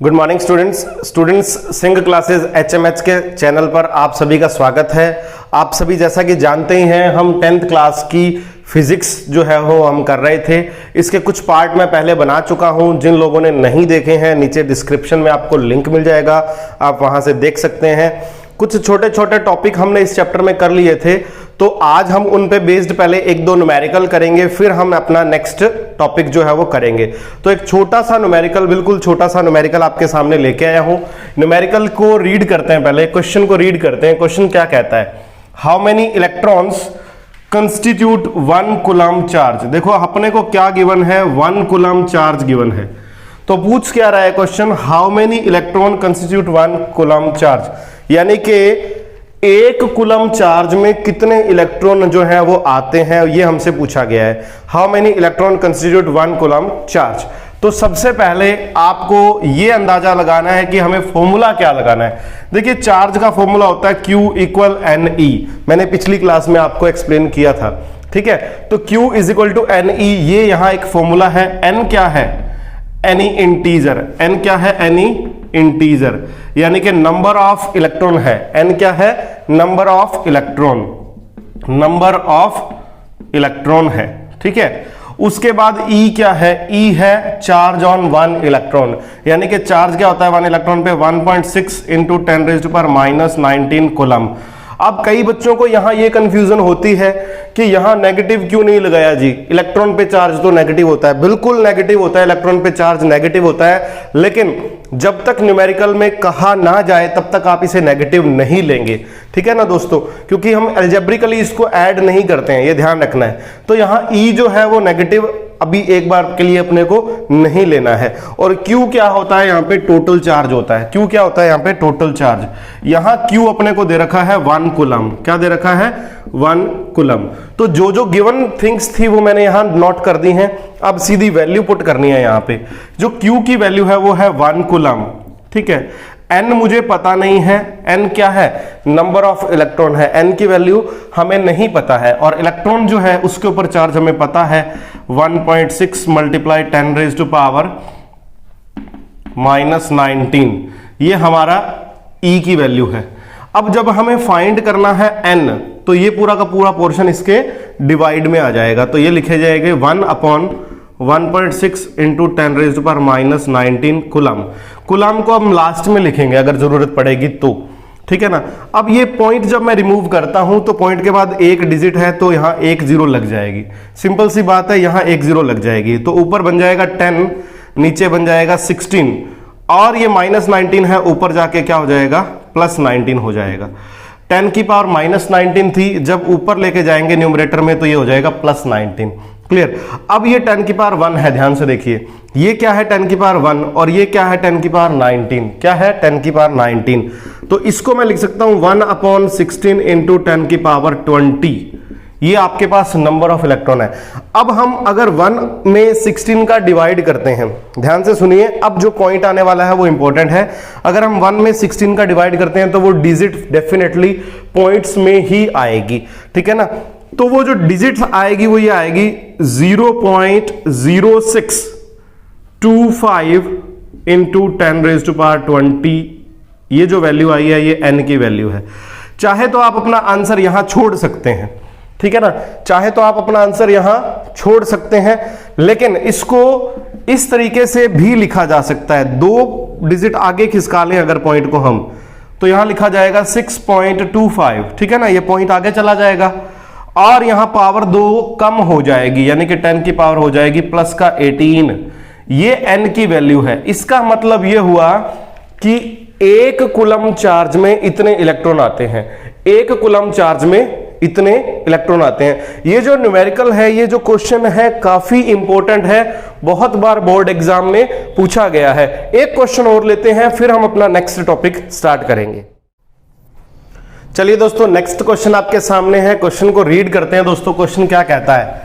Good morning students Singh classes HMH के channel पर आप सभी का स्वागत है। आप सभी जैसा कि जानते ही हैं, हम 10th क्लास की फिजिक्स जो है वो हम कर रहे थे। इसके कुछ पार्ट मैं पहले बना चुका हूं। जिन लोगों ने नहीं देखे हैं, नीचे डिस्क्रिप्शन में आपको लिंक मिल जाएगा, आप वहां से देख सकते हैं। कुछ छोटे छोटे टॉपिक हमने इस चैप्टर में कर लिए थे, तो आज हम उन पे बेस्ड पहले एक दो न्यूमेरिकल करेंगे, फिर हम अपना नेक्स्ट टॉपिक जो है वो करेंगे। तो एक छोटा सा न्यूमेरिकल, बिल्कुल छोटा सा न्यूमेरिकल आपके सामने लेके आया हूं। न्यूमेरिकल को रीड करते हैं, पहले क्वेश्चन को रीड करते हैं। क्वेश्चन क्या कहता है? How many electrons constitute 1 coulomb charge. देखो अपने को क्या गिवन है, 1 कूलम्ब चार्ज गिवन है। तो पूछ क्या रहा है question? How many electron constitute 1 coulomb charge, यानी कि 1 कूलम्ब चार्ज में कितने इलेक्ट्रॉन जो है वो आते हैं, ये हमसे पूछा गया है। How many electron constitute 1 coulomb charge. तो सबसे पहले आपको ये अंदाजा लगाना है कि हमें फॉर्मूला क्या लगाना है। देखिए चार्ज का फॉर्मूला होता है Q = NE। मैंने पिछली क्लास में आपको एक्सप्लेन किया था, ठीक है। तो Q = NE, ये यहां एक फॉर्मूला है। N क्या है? Any integer. N क्या है? Any इंटीजर, यानी कि नंबर ऑफ इलेक्ट्रॉन है। N क्या है? Number of electron, number of electron है, ठीक है। उसके बाद E क्या है? E है चार्ज ऑन 1 इलेक्ट्रॉन, यानी कि चार्ज क्या होता है 1 इलेक्ट्रॉन पे? 1.6 × 10⁻⁻19 कूलम्ब। अब कई बच्चों को यहां ये कंफ्यूजन होती है कि यहां नेगेटिव क्यों नहीं लगाया जी, इलेक्ट्रॉन पे चार्ज तो नेगेटिव होता है। बिल्कुल नेगेटिव होता है, इलेक्ट्रॉन पे चार्ज नेगेटिव होता है, लेकिन जब तक न्यूमेरिकल में कहा ना जाए तब तक आप इसे नेगेटिव नहीं लेंगे, ठीक है ना दोस्तों, क्योंकि हम अलजेब्रिकली इसको ऐड नहीं करते हैं, ये ध्यान रखना है। तो यहां E जो है वो नेगेटिव अभी एक बार के लिए अपने को नहीं लेना है। और Q क्या होता है? यहाँ पे टोटल चार्ज होता है। Q क्या होता है? यहाँ पे टोटल चार्ज। यहाँ Q अपने को दे रखा है 1 कूलम्ब। क्या दे रखा है? 1 कूलम्ब। तो जो जो गिवन थिंग्स थी वो मैंने यहाँ नोट कर दी हैं। अब सीधी वैल्यू पुट करनी है। यहाँ पे जो Q की वैल्यू है वो है 1 कूलम्ब, ठीक है। N मुझे पता नहीं है। N क्या है? नंबर ऑफ इलेक्ट्रॉन है। N की वैल्यू हमें नहीं पता है, और इलेक्ट्रॉन जो है उसके ऊपर चार्ज हमें पता है 1.6 × 10⁻⁻19। ये हमारा E की वैल्यू है। अब जब हमें फाइंड करना है N, तो ये पूरा का पूरा पोर्शन इसके डिवाइड में आ जाएगा। तो ये लिखे जाएंगे 1/1.6 × 10⁻⁻19 कूलम्ब। कूलम्ब को हम लास्ट में लिखेंगे अगर जरूरत पड़ेगी तो, ठीक है ना। अब ये पॉइंट जब मैं रिमूव करता हूं तो पॉइंट के बाद एक डिजिट है, तो यहां 1 0 लग जाएगी। सिंपल सी बात है, यहां 1 0 लग जाएगी। तो ऊपर बन जाएगा 10, नीचे बन जाएगा 16, और ये -19 है, ऊपर जाके क्या हो जाएगा? +19 हो जाएगा। 10 की पावर -19 थी, जब ऊपर लेके जाएंगे न्यूमरेटर में तो ये हो जाएगा +19। क्लियर? अब ये 10 की पावर 1 है, ध्यान से देखिए। ये क्या है? 10 की पावर 1, और ये क्या है? 10 की पावर 19। क्या है? 10 की पावर 19। तो इसको मैं लिख सकता हूं 1/16 × 10 की पावर 20। ये आपके पास नंबर ऑफ इलेक्ट्रॉन है। अब हम अगर 1 में 16 का डिवाइड करते हैं, ध्यान से सुनिए, अब जो पॉइंट आने वाला है वो इंपॉर्टेंट है। अगर हम 1 में 16 का डिवाइड करते हैं तो वो डिजिट डेफिनेटली पॉइंट्स में ही आएगी, ठीक है ना। तो वो जो डिजिट आएगी वो ये आएगी 0.0625 × 10⁻20। ये जो वैल्यू आई है ये N की वैल्यू है। चाहे तो आप अपना आंसर यहां छोड़ सकते हैं, ठीक है ना, चाहे तो आप अपना आंसर यहां छोड़ सकते हैं, लेकिन इसको इस तरीके से भी लिखा जा सकता है। 2 डिजिट आगे खिसका लें अगर पॉइंट को हम, तो यहां लिखा जाएगा 6.25, ठीक है ना। ये पॉइंट आगे चला जाएगा और यहां पावर 2 कम हो जाएगी, यानी कि 10 की पावर हो जाएगी +18। ये N की वैल्यू है। इसका मतलब यह हुआ कि 1 कूलम्ब चार्ज में इतने इलेक्ट्रॉन आते हैं। 1 कूलम्ब चार्ज में इतने इलेक्ट्रॉन आते हैं। ये जो न्यूमेरिकल है, ये जो क्वेश्चन है काफी इंपॉर्टेंट है, बहुत बार बोर्ड एग्जाम में पूछा गया है। एक क्वेश्चन और लेते हैं, फिर हम अपना नेक्स्ट टॉपिक स्टार्ट करेंगे। चलिए दोस्तों, नेक्स्ट क्वेश्चन आपके सामने है। क्वेश्चन को रीड करते हैं दोस्तों। क्वेश्चन क्या कहता है?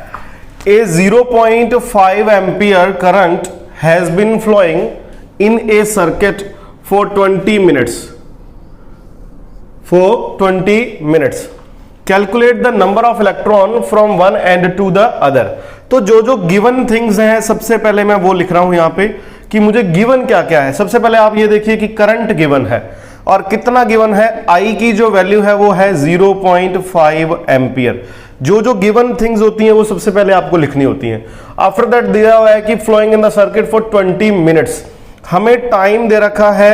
A 0.5 ampere current has been flowing in a circuit for 20 minutes. Calculate the number of electron from one end to the other. तो जो जो गिवन थिंग्स हैं, सबसे पहले मैं वो लिख रहा हूं यहां पे कि मुझे गिवन क्या क्या है। सबसे पहले आप ये देखिए कि करंट गिवन है और कितना गिवन है, आई की जो वैल्यू है वो है 0.5 एम्पियर। जो गिवन थिंग्स होती हैं वो सबसे पहले आपको लिखनी होती हैं। आफ्टर दैट दिया हुआ है कि flowing in the circuit for 20 minutes, हमें टाइम दे रखा है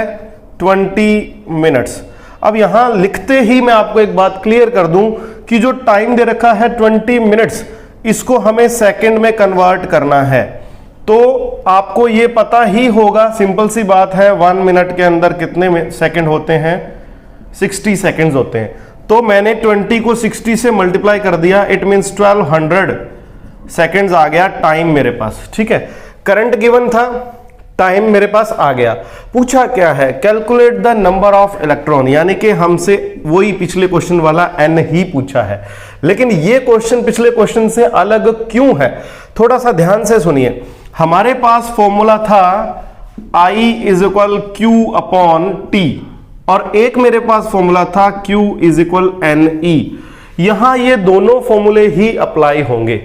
20 मिनट्स। अब यहां लिखते ही मैं आपको एक बात क्लियर कर दूं कि जो टाइम दे रखा है 20 मिनट्स, इसको हमें सेकंड में कन्वर्ट करना है। तो आपको ये पता ही होगा, सिंपल सी बात है, 1 मिनट के अंदर कितने सेकंड होते हैं, 60 सेकंड्स होते हैं। तो मैंने 20 को 60 से मल्टीप्लाई कर दिया, इट मींस 1200 सेकंड्स आ गया टाइम मेरे पास। ठीक है, करंट गिवन था, टाइम मेरे पास आ गया। पूछा क्या है, calculate the number of electron, यानी कि हमसे वही पिछले क्वेश्चन वाला n ही पूछा है। लेकिन ये क्वेश्चन पिछले क्वेश्चन से अलग क्यों है, थोड़ा सा ध्यान से सुनिए। हमारे पास फॉर्मूला था I is equal Q upon T, और एक मेरे पास फॉर्मूला था Q इज इक्वल NE। यहां ये दोनों फॉर्मूले ही अप्लाई होंगे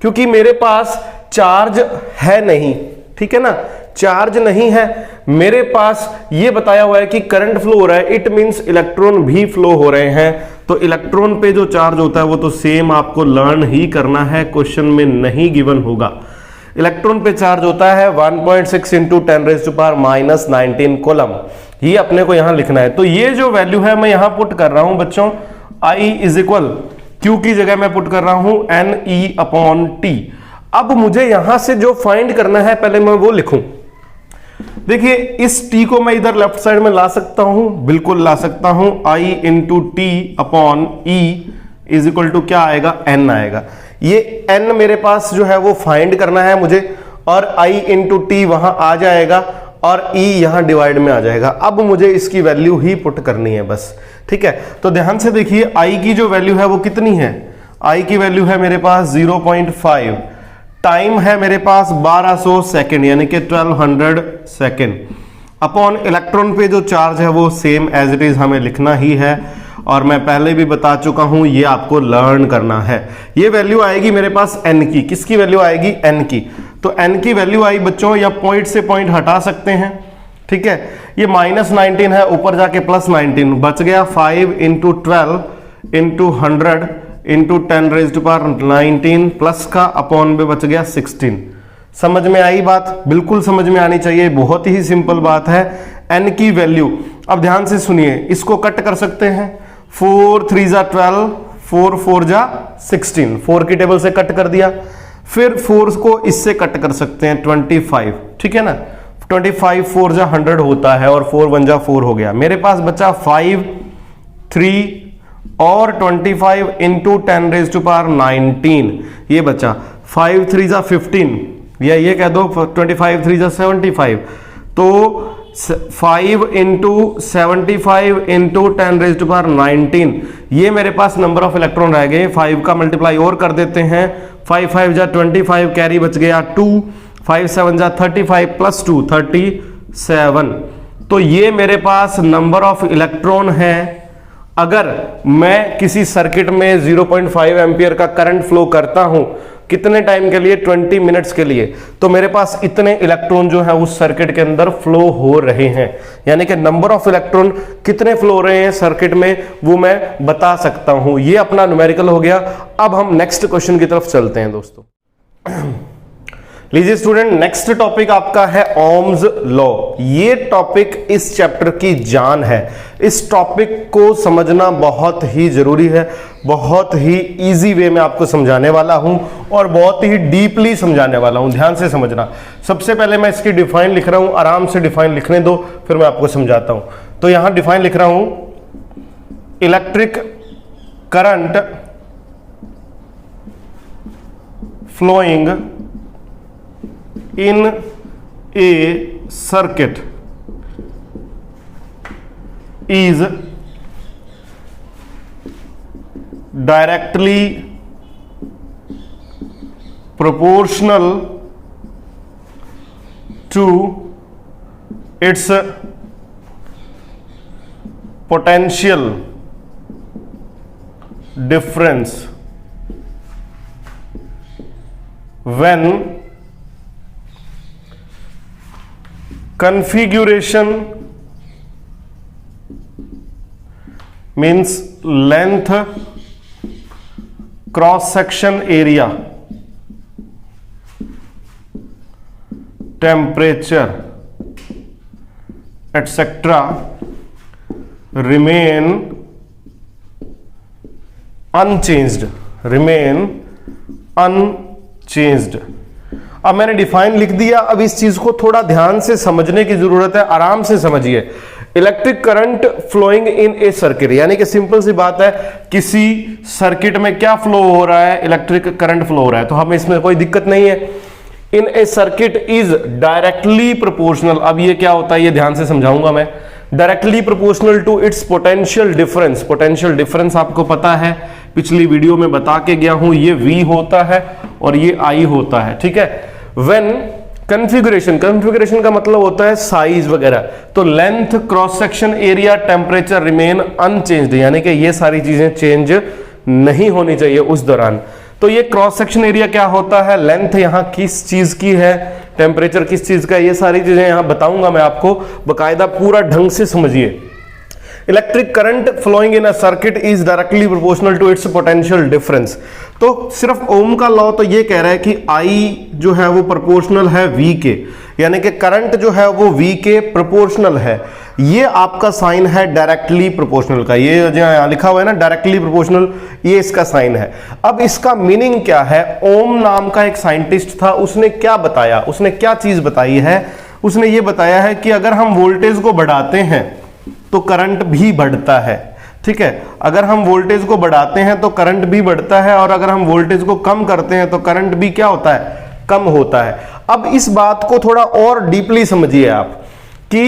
क्योंकि मेरे पास चार्ज है नहीं, ठीक है ना, चार्ज नहीं है मेरे पास। ये बताया हुआ है कि करंट फ्लो हो रहा है, इट मींस इलेक्ट्रॉन भी फ्लो हो रहे हैं। तो इलेक्ट्रॉन पे जो चार्ज होता है वो तो सेम आपको लर्न ही करना है, क्वेश्चन में नहीं गिवन होगा। इलेक्ट्रॉन पे चार्ज होता है 1.6 इंटू 10⁻⁻19 कूलम, ये अपने को यहां लिखना है। तो ये जो वैल्यू है मैं यहां पुट कर रहा हूं बच्चों, I इज इक्वल क्यू की जगह मैं पुट कर रहा हूं NE अपॉन टी। अब मुझे यहां से जो फाइंड करना है पहले मैं वो लिखूं। देखिए इस t को मैं इधर लेफ्ट साइड में ला सकता हूं, बिल्कुल ला सकता हूं। I into T upon E is equal to क्या आएगा, n आएगा। ये n मेरे पास जो है वो फाइंड करना है मुझे, और I इंटू टी वहां आ जाएगा और E यहां डिवाइड में आ जाएगा। अब मुझे इसकी वैल्यू ही पुट करनी है बस, ठीक है। तो ध्यान से देखिए I की जो वैल्यू है वो कितनी है, I की वैल्यू है मेरे पास 0.5, टाइम है मेरे पास 1200 सेकेंड यानी कि 1200 सेकेंड, अपॉन इलेक्ट्रॉन पे जो चार्ज है वो सेम एज इट इज हमें लिखना ही है। और मैं पहले भी बता चुका हूं ये आपको लर्न करना है। ये वैल्यू आएगी मेरे पास n की, किसकी वैल्यू आएगी, n की। तो n की वैल्यू आई बच्चों, या पॉइंट से पॉइंट हटा सकते हैं, ठीक है। ये -19 है, ऊपर जाके +19 बच गया। 5 इंटू 12 इंटू 100 इंटू 10⁻19 प्लस का अपॉन में बच गया 16। समझ में आई बात, बिल्कुल समझ में आनी चाहिए, बहुत ही सिंपल बात है। n की वैल्यू, अब ध्यान से सुनिए, इसको कट कर सकते हैं, 4 3 जा 12, 4 4 जा 16, 4 की टेबल से कट कर दिया। फिर 4 को इससे कट कर सकते हैं 25, ठीक है ना, 25 4 जा 100 होता है और 4 1 जा 4 हो गया। मेरे पास बचा 5 3 और 25 इंटू 10⁻19 ये बचा। 5 3 जा 15, या ये कह दो 25 3 जा 75, तो 5 इंटू 75 इंटू 10⁻19 ये मेरे पास नंबर ऑफ इलेक्ट्रॉन रह गए। 5 का मल्टीप्लाई और कर देते हैं, 5 5 जा 25, कैरी बच गया 2, 5 7 जा 35 प्लस 2 37। तो ये मेरे पास नंबर ऑफ इलेक्ट्रॉन है। अगर मैं किसी सर्किट में 0.5 एम्पियर का करंट फ्लो करता हूं, कितने टाइम के लिए, 20 मिनट्स के लिए, तो मेरे पास इतने इलेक्ट्रॉन जो है उस सर्किट के अंदर फ्लो हो रहे हैं। यानी कि नंबर ऑफ इलेक्ट्रॉन कितने फ्लो हो रहे हैं सर्किट में वो मैं बता सकता हूं। ये अपना न्यूमेरिकल हो गया। अब हम नेक्स्ट क्वेश्चन की तरफ चलते हैं दोस्तों। लीजिए स्टूडेंट, नेक्स्ट टॉपिक आपका है ओम्स लॉ। ये टॉपिक इस चैप्टर की जान है। इस टॉपिक को समझना बहुत ही जरूरी है। बहुत ही इजी वे में आपको समझाने वाला हूं और बहुत ही डीपली समझाने वाला हूं, ध्यान से समझना। सबसे पहले मैं इसकी डिफाइन लिख रहा हूं, आराम से डिफाइन लिखने दो, फिर मैं आपको समझाता हूं। तो यहां डिफाइन लिख रहा हूं, electric current flowing in a circuit is directly proportional to its potential difference when configuration means length, cross section area, temperature etc. remain unchanged, अब मैंने डिफाइन लिख दिया। अब इस चीज को थोड़ा ध्यान से समझने की जरूरत है, आराम से समझिए। Electric current flowing in a circuit, यानी कि सिंपल सी बात है, किसी सर्किट में क्या फ्लो हो रहा है, इलेक्ट्रिक करंट फ्लो हो रहा है, तो हमें इसमें कोई दिक्कत नहीं है। इन a circuit is directly proportional, अब ये क्या होता है ये ध्यान से समझाऊंगा मैं। Directly proportional to its potential difference, potential difference आपको पता है, पिछली वीडियो में बता के गया हूं, ये V होता है और ये I होता है, ठीक है। व्हेन कॉन्फ़िगरेशन, कॉन्फ़िगरेशन का मतलब होता है साइज वगैरह, तो length, cross section area, temperature remain unchanged, यानी कि ये सारी चीजें चेंज नहीं होनी चाहिए उस दौरान। तो ये क्रॉस सेक्शन एरिया क्या होता है, लेंथ यहां किस चीज की है, टेम्परेचर किस चीज का है, ये सारी चीजें यहां बताऊंगा मैं आपको, बकायदा पूरा ढंग से समझिए। Electric current flowing in a circuit is directly proportional to its potential difference. तो सिर्फ ओम का लॉ तो ये कह रहा है कि I जो है वो प्रोपोर्शनल है V के, यानी कि करंट जो है वो V के प्रोपोर्शनल है। ये आपका साइन है डायरेक्टली प्रोपोर्शनल का, ये जो यहां लिखा हुआ है ना डायरेक्टली प्रोपोर्शनल, ये इसका साइन है। अब इसका मीनिंग क्या है, ओम नाम का एक साइंटिस्ट था, उसने क्या बताया, उसने क्या चीज बताई है, उसने ये बताया है कि अगर हम वोल्टेज को बढ़ाते हैं तो करंट भी बढ़ता है, ठीक है। अगर हम वोल्टेज को बढ़ाते हैं तो करंट भी बढ़ता है, और अगर हम वोल्टेज को कम करते हैं तो करंट भी क्या होता है, कम होता है। अब इस बात को थोड़ा और डीपली समझिए आप कि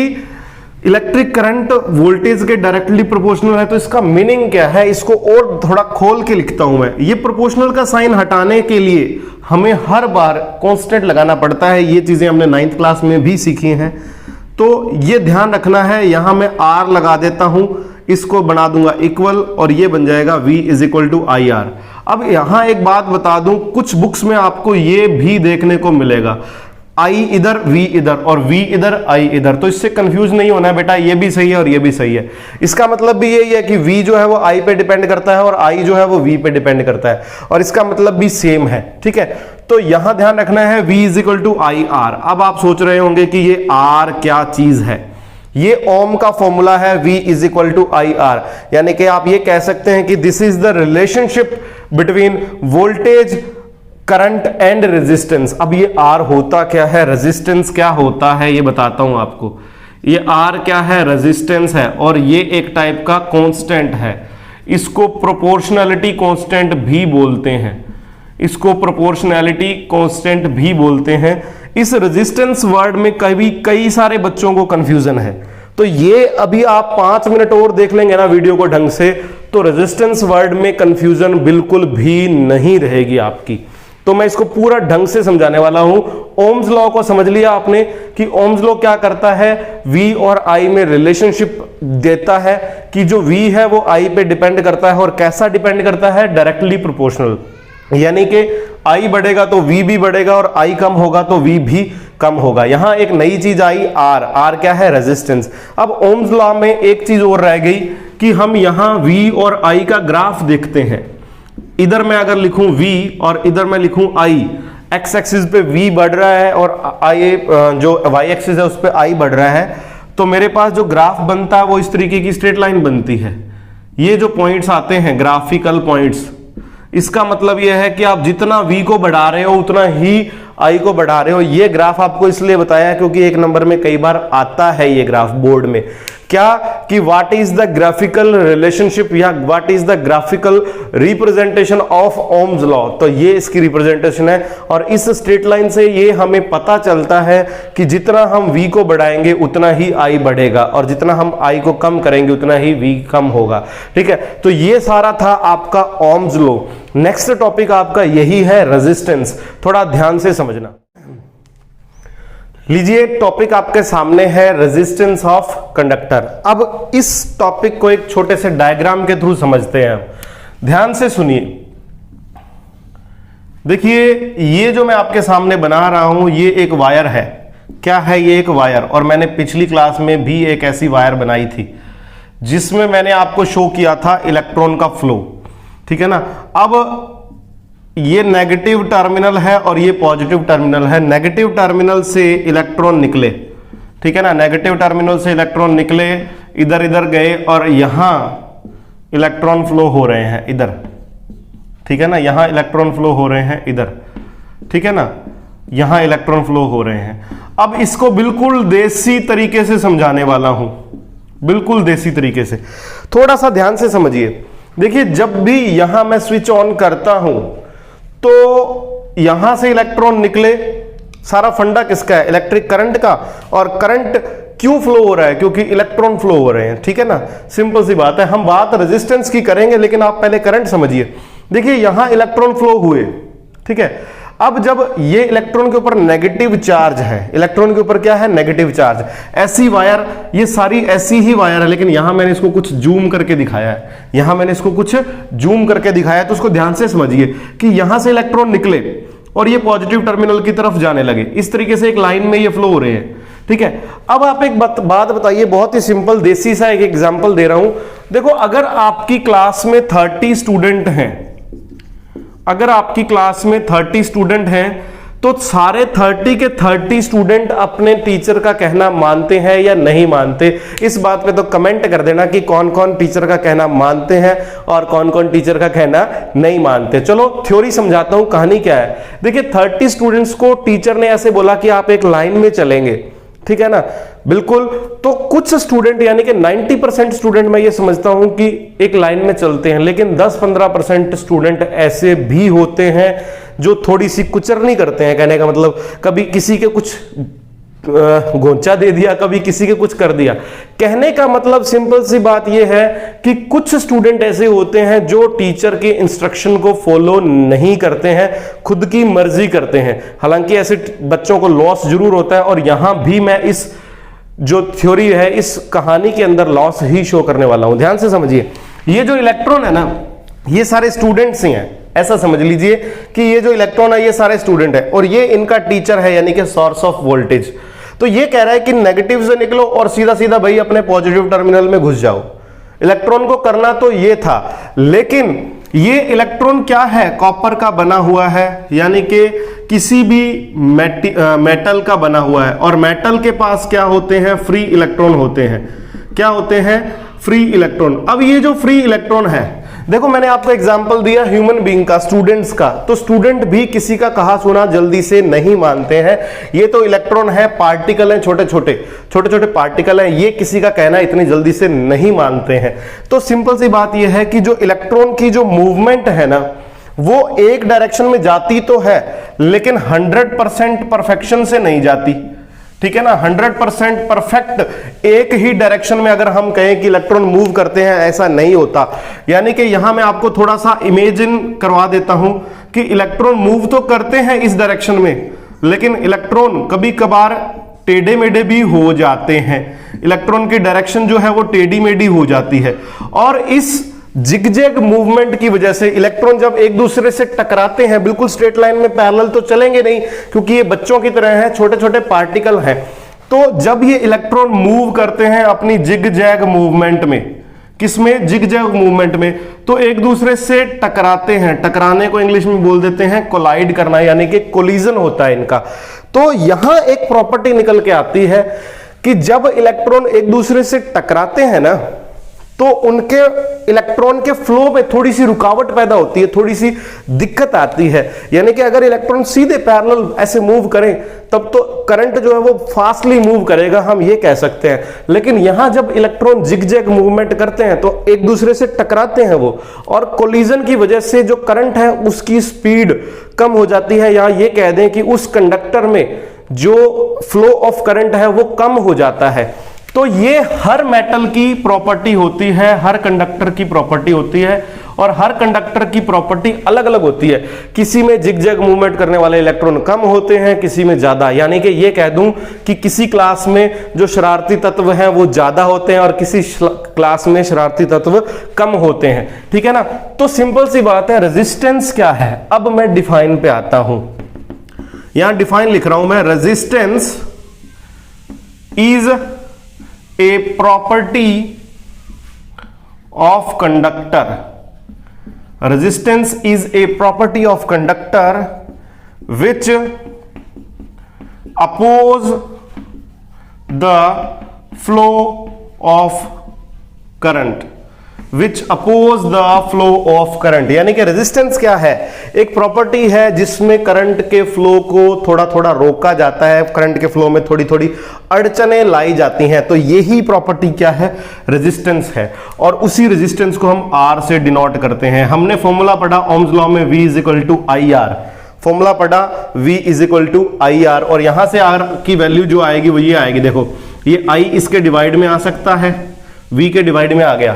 इलेक्ट्रिक करंट वोल्टेज के डायरेक्टली प्रोपोर्शनल है, तो इसका मीनिंग क्या है, इसको और थोड़ा खोल के लिखता हूं मैं। ये प्रोपोर्शनल का साइन हटाने के लिए हमें हर बार कांस्टेंट लगाना पड़ता है, ये चीजें हमने 9th क्लास में भी सीखी हैं, तो ये ध्यान रखना है। यहां मैं R लगा देता हूं, इसको बना दूंगा इक्वल, और ये बन जाएगा V is equal to IR। अब यहां एक बात बता दूं, कुछ बुक्स में आपको ये भी देखने को मिलेगा, I इधर V इधर और V इधर I इधर, तो इससे कंफ्यूज नहीं होना है बेटा, ये भी सही है और ये भी सही है। इसका मतलब भी यही है कि V जो है वो I पे डिपेंड करता है और I जो है वो V पे डिपेंड करता है, और इसका मतलब भी सेम है, ठीक है। तो यहां ध्यान रखना है V is equal to IR। अब आप सोच रहे होंगे कि ये R क्या चीज है, ये ओम का फॉर्मूला है V is equal to IR, यानी कि आप ये कह सकते हैं कि this is the relationship between voltage, current and resistance. अब ये R होता क्या है, रेजिस्टेंस क्या होता है, ये बताता हूं आपको। ये R क्या है, रेजिस्टेंस है, और ये एक टाइप का कांस्टेंट है, इसको प्रोपोर्शनैलिटी कांस्टेंट भी बोलते हैं, इसको प्रोपोर्शनैलिटी कांस्टेंट भी बोलते हैं। इस रेजिस्टेंस वर्ड में कई सारे बच्चों को कंफ्यूजन है, तो ये अभी आप 5 मिनट और देख लेंगे ना वीडियो को ढंग से, तो रेजिस्टेंस वर्ड में कंफ्यूजन बिल्कुल भी नहीं रहेगी आपकी। तो मैं इसको पूरा ढंग से समझाने वाला हूं। ओम्स लॉ को समझ लिया आपने कि ओम्स लॉ क्या करता है, V और I में रिलेशनशिप देता है कि जो V है वो I पे डिपेंड करता है, और कैसा डिपेंड करता है, डायरेक्टली प्रोपोर्शनल, यानी कि I बढ़ेगा तो V भी बढ़ेगा और I कम होगा तो V भी कम होगा। यहां एक नई चीज आई R क्या है, रेजिस्टेंस। अब ओम्स लॉ में एक चीज और रह गई कि हम यहां V और I का ग्राफ देखते हैं। इधर मैं अगर लिखूं V और इधर मैं लिखूं I, एक्स एक्सिस पे V बढ़ रहा है और I जो Y एक्सिस है उस पे I बढ़ रहा है, तो मेरे पास जो ग्राफ बनता है वो इस तरीके की स्ट्रेट लाइन बनती है। ये जो पॉइंट्स आते हैं ग्राफिकल पॉइंट्स, इसका मतलब यह है कि आप जितना V को बढ़ा रहे हो उतना ही I को बढ़ा रहे हो। ये ग्राफ आपको इसलिए बताया क्योंकि 1 नंबर में कई बार आता है ये ग्राफ बोर्ड में, क्या कि what is the graphical relationship या what is the graphical representation of Ohm's law. तो ये इसकी रिप्रेजेंटेशन है, और इस स्ट्रेट लाइन से ये हमें पता चलता है कि जितना हम V को बढ़ाएंगे उतना ही I बढ़ेगा, और जितना हम I को कम करेंगे उतना ही V कम होगा, ठीक है। तो ये सारा था आपका ओम्स लॉ। नेक्स्ट टॉपिक आपका यही है, रेजिस्टेंस। थोड़ा ध्यान से समझना। लीजिए टॉपिक आपके सामने है, रेजिस्टेंस ऑफ कंडक्टर। अब इस टॉपिक को एक छोटे से डायग्राम के थ्रू समझते हैं। ध्यान से सुनिए, देखिए ये जो मैं आपके सामने बना रहा हूं ये एक वायर है, क्या है ये? एक वायर। और मैंने पिछली क्लास में भी एक ऐसी वायर बनाई थी जिसमें मैंने आपको शो किया था इलेक्ट्रॉन का फ्लो, ठीक है ना। अब ये नेगेटिव टर्मिनल है और ये पॉजिटिव टर्मिनल है। नेगेटिव टर्मिनल से इलेक्ट्रॉन निकले, ठीक है ना, नेगेटिव टर्मिनल से इलेक्ट्रॉन निकले, इधर इधर गए और यहां इलेक्ट्रॉन फ्लो हो रहे हैं इधर, ठीक है ना, यहां इलेक्ट्रॉन फ्लो हो रहे हैं इधर, ठीक है ना, यहां इलेक्ट्रॉन फ्लो हो रहे हैं। अब इसको बिल्कुल देसी तरीके से समझाने वाला हूं, बिल्कुल देसी तरीके से, थोड़ा सा ध्यान से समझिए। देखिए, जब भी यहां मैं स्विच ऑन करता हूं तो यहां से इलेक्ट्रॉन निकले, सारा फंडा किसका है? इलेक्ट्रिक करंट का। और करंट क्यों फ्लो हो रहा है? क्योंकि इलेक्ट्रॉन फ्लो हो रहे हैं, ठीक है ना, सिंपल सी बात है। हम बात रेजिस्टेंस की करेंगे लेकिन आप पहले करंट समझिए। देखिए, यहां इलेक्ट्रॉन फ्लो हुए, ठीक है। अब जब ये इलेक्ट्रॉन के ऊपर नेगेटिव चार्ज है, इलेक्ट्रॉन के ऊपर क्या है? Negative charge. ऐसी वायर, ये सारी ऐसी ही वायर है, लेकिन यहां मैंने इसको कुछ जूम करके दिखाया है, यहां मैंने इसको कुछ जूम करके दिखाया है, तो उसको ध्यान से समझिए कि यहां से इलेक्ट्रॉन निकले और ये पॉजिटिव टर्मिनल की तरफ जाने लगे, इस तरीके से एक लाइन में ये फ्लो हो रहे हैं, ठीक है। अब आप एक बात बताइए, बहुत ही सिंपल देसी सा एक एग्जांपल दे रहा हूं। देखो, अगर आपकी क्लास में 30 स्टूडेंट हैं, अगर आपकी क्लास में 30 स्टूडेंट हैं तो सारे 30 के 30 स्टूडेंट अपने टीचर का कहना मानते हैं या नहीं मानते? इस बात पे तो कमेंट कर देना कि कौन कौन टीचर का कहना मानते हैं और कौन कौन टीचर का कहना नहीं मानते। चलो थ्योरी समझाता हूं, कहानी क्या है। देखिए, 30 स्टूडेंट्स को टीचर ने ऐसे बोला कि आप एक लाइन में चलेंगे, ठीक है ना, बिल्कुल। तो कुछ स्टूडेंट, यानी कि 90% स्टूडेंट मैं ये समझता हूं कि एक लाइन में चलते हैं, लेकिन 10-15% स्टूडेंट ऐसे भी होते हैं जो थोड़ी सी कुचरनी करते हैं। कहने का मतलब, कभी किसी के कुछ घोंचा दे दिया, कभी किसी के कुछ कर दिया। कहने का मतलब सिंपल सी बात यह है कि कुछ स्टूडेंट ऐसे होते हैं जो टीचर के इंस्ट्रक्शन को फॉलो नहीं करते हैं, खुद की मर्जी करते हैं। हालांकि ऐसे बच्चों को लॉस जरूर होता है, और यहां भी मैं इस जो थ्योरी है, इस कहानी के अंदर लॉस ही शो करने वाला हूं। ध्यान से समझिए, ये जो इलेक्ट्रॉन है ना, ये सारे स्टूडेंट्स ही हैं, ऐसा समझ लीजिए कि ये जो इलेक्ट्रॉन है ये सारे स्टूडेंट है और ये इनका टीचर है, यानी कि सोर्स ऑफ वोल्टेज। तो ये कह रहा है कि नेगेटिव से निकलो और सीधा सीधा भाई अपने पॉजिटिव टर्मिनल में घुस जाओ। इलेक्ट्रॉन को करना तो ये था, लेकिन ये इलेक्ट्रॉन क्या है? कॉपर का बना हुआ है, यानी कि किसी भी मेटल का बना हुआ है। और मेटल के पास क्या होते हैं? फ्री इलेक्ट्रॉन होते हैं। क्या होते हैं? Free electron. अब ये जो फ्री इलेक्ट्रॉन है, देखो मैंने आपको एग्जांपल दिया ह्यूमन बीइंग का, स्टूडेंट्स का, तो स्टूडेंट भी किसी का कहा सुना जल्दी से नहीं मानते हैं। ये तो इलेक्ट्रॉन है, पार्टिकल हैं, छोटे छोटे पार्टिकल हैं, ये किसी का कहना इतनी जल्दी से नहीं मानते हैं। तो सिंपल सी बात ये है कि जो इलेक्ट्रॉन की जो मूवमेंट है ना, वो एक डायरेक्शन में जाती तो है, लेकिन 100% परफेक्शन से नहीं जाती, ठीक है ना। 100% परफेक्ट एक ही डायरेक्शन में अगर हम कहें कि इलेक्ट्रॉन मूव करते हैं, ऐसा नहीं होता। यानी कि यहां मैं आपको थोड़ा सा इमेजिन करवा देता हूं कि इलेक्ट्रॉन मूव तो करते हैं इस डायरेक्शन में, लेकिन इलेक्ट्रॉन कभी कभार टेढ़े मेढ़े भी हो जाते हैं। इलेक्ट्रॉन की डायरेक्शन जो है वो टेढ़ी मेढ़ी हो जाती है, और इस जिगजैग मूवमेंट की वजह से इलेक्ट्रॉन जब एक दूसरे से टकराते हैं, बिल्कुल स्ट्रेट लाइन में पैरेलल तो चलेंगे नहीं, क्योंकि ये बच्चों की तरह हैं, छोटे छोटे पार्टिकल हैं। तो जब ये इलेक्ट्रॉन मूव करते हैं अपनी जिगजैग मूवमेंट में, किसमें? जिगजैग मूवमेंट में, तो एक दूसरे से टकराते हैं। टकराने को इंग्लिश में बोल देते हैं कोलाइड करना, यानी कि कोलिजन होता है इनका। तो यहां एक प्रॉपर्टी निकल के आती है कि जब इलेक्ट्रॉन एक दूसरे से टकराते हैं ना, तो उनके इलेक्ट्रॉन के फ्लो में थोड़ी सी रुकावट पैदा होती है, थोड़ी सी दिक्कत आती है। यानी कि अगर इलेक्ट्रॉन सीधे पैरेलल ऐसे मूव करें तब तो करंट जो है वो फास्टली मूव करेगा, हम ये कह सकते हैं। लेकिन यहां जब इलेक्ट्रॉन जिगजैग मूवमेंट करते हैं तो एक दूसरे से टकराते हैं वो, और कोलिजन की वजह से जो करंट है उसकी स्पीड कम हो जाती है, या ये कह दें कि उस कंडक्टर में जो फ्लो ऑफ करंट है वो कम हो जाता है। तो ये हर मेटल की प्रॉपर्टी होती है, हर कंडक्टर की प्रॉपर्टी होती है, और हर कंडक्टर की प्रॉपर्टी अलग अलग होती है। किसी में जिगजैग मूवमेंट करने वाले इलेक्ट्रॉन कम होते हैं, किसी में ज्यादा। यानी कि ये कह दूं कि किसी क्लास में जो शरारती तत्व हैं वो ज्यादा होते हैं और किसी क्लास में शरारती तत्व कम होते हैं, ठीक है ना। तो सिंपल सी बात है, रेजिस्टेंस क्या है? अब मैं डिफाइन पे आता हूं, यहां डिफाइन लिख रहा हूं मैं। Resistance is a property of conductor, resistance is a property of conductor which oppose the flow of current, which oppose the flow of current. यानी कि रेजिस्टेंस क्या है, एक प्रॉपर्टी है जिसमें करंट के फ्लो को थोड़ा थोड़ा रोका जाता है, करंट के फ्लो में थोड़ी थोड़ी अड़चने लाई जाती हैं, तो यही प्रॉपर्टी क्या है, रेजिस्टेंस है। और उसी रेजिस्टेंस को हम R से डिनोट करते हैं। हमने फॉर्मूला पढ़ा ओम्स लॉ में V is equal to IR, formula पढ़ा V is equal to IR, और यहां से R की वैल्यू जो आएगी वो ये आएगी, देखो ये I इसके डिवाइड में आ सकता है, V के डिवाइड में आ गया,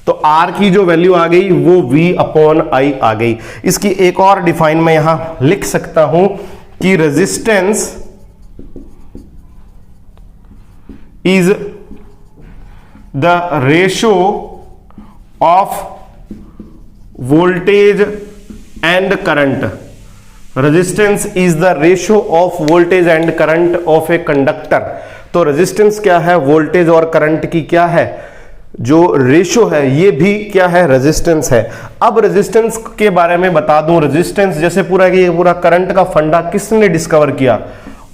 तो R की जो वैल्यू आ गई वो V अपॉन I आ गई। इसकी एक और डिफाइन मैं यहां लिख सकता हूं कि resistance is the ratio of voltage and current, resistance is the ratio of voltage and current of a conductor. तो रेजिस्टेंस क्या है, वोल्टेज और करंट की क्या है, जो रेशो है, ये भी क्या है, रेजिस्टेंस है। अब रेजिस्टेंस के बारे में बता दूं, रेजिस्टेंस जैसे पूरा ये पूरा करंट का फंडा किसने डिस्कवर किया,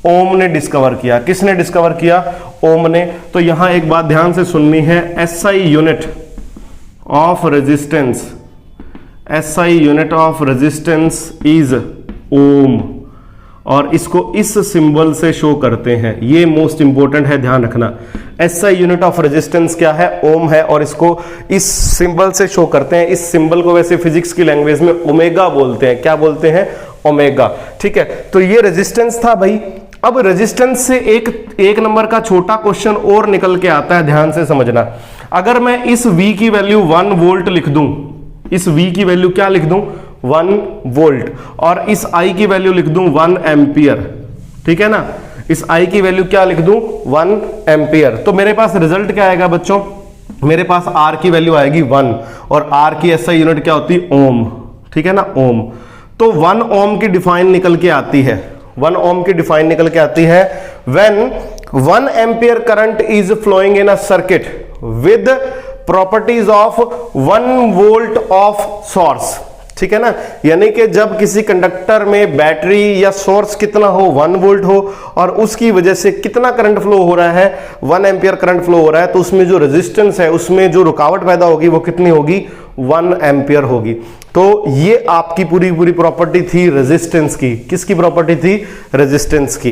ओम ने डिस्कवर किया। किसने डिस्कवर किया, ओम ने। तो यहां एक बात ध्यान से सुननी है, SI unit of resistance, SI unit of resistance is ohm, और इसको इस सिंबल से शो करते हैं, ये मोस्ट इंपॉर्टेंट है, ध्यान रखना। SI यूनिट ऑफ रेजिस्टेंस क्या है, ओम है, और इसको इस सिंबल से शो करते हैं। इस सिंबल को वैसे फिजिक्स की लैंग्वेज में ओमेगा बोलते हैं, क्या बोलते हैं, ओमेगा। ठीक है, तो ये रेजिस्टेंस था भाई। अब रेजिस्टेंस से एक नंबर का छोटा क्वेश्चन और निकल के आता है, ध्यान से समझना। अगर मैं इस V की वैल्यू 1 वोल्ट लिख दूं, इस V की वैल्यू क्या लिख दूं, 1 वोल्ट, और इस I की वैल्यू लिख दूं 1 एम्पियर, ठीक है ना, इस I की वैल्यू क्या लिख दूं, 1 एम्पियर, तो मेरे पास रिजल्ट क्या आएगा बच्चों, मेरे पास R की वैल्यू आएगी 1, और R की SI यूनिट क्या होती है, ओम, ठीक है ना, ओम। तो 1 ओम की डिफाइन निकल के आती है, 1 ओम की डिफाइन निकल के आती है, when 1 ampere current is flowing in a circuit with properties of 1 volt of source, ठीक है ना। यानी कि जब किसी कंडक्टर में बैटरी या सोर्स कितना हो, 1 वोल्ट हो, और उसकी वजह से कितना करंट फ्लो हो रहा है, 1 एम्पियर करंट फ्लो हो रहा है, तो उसमें जो रेजिस्टेंस है, उसमें जो रुकावट पैदा होगी वो कितनी होगी, 1 एम्पियर होगी। तो ये आपकी पूरी प्रॉपर्टी थी रेजिस्टेंस की। किसकी प्रॉपर्टी थी, रेजिस्टेंस की।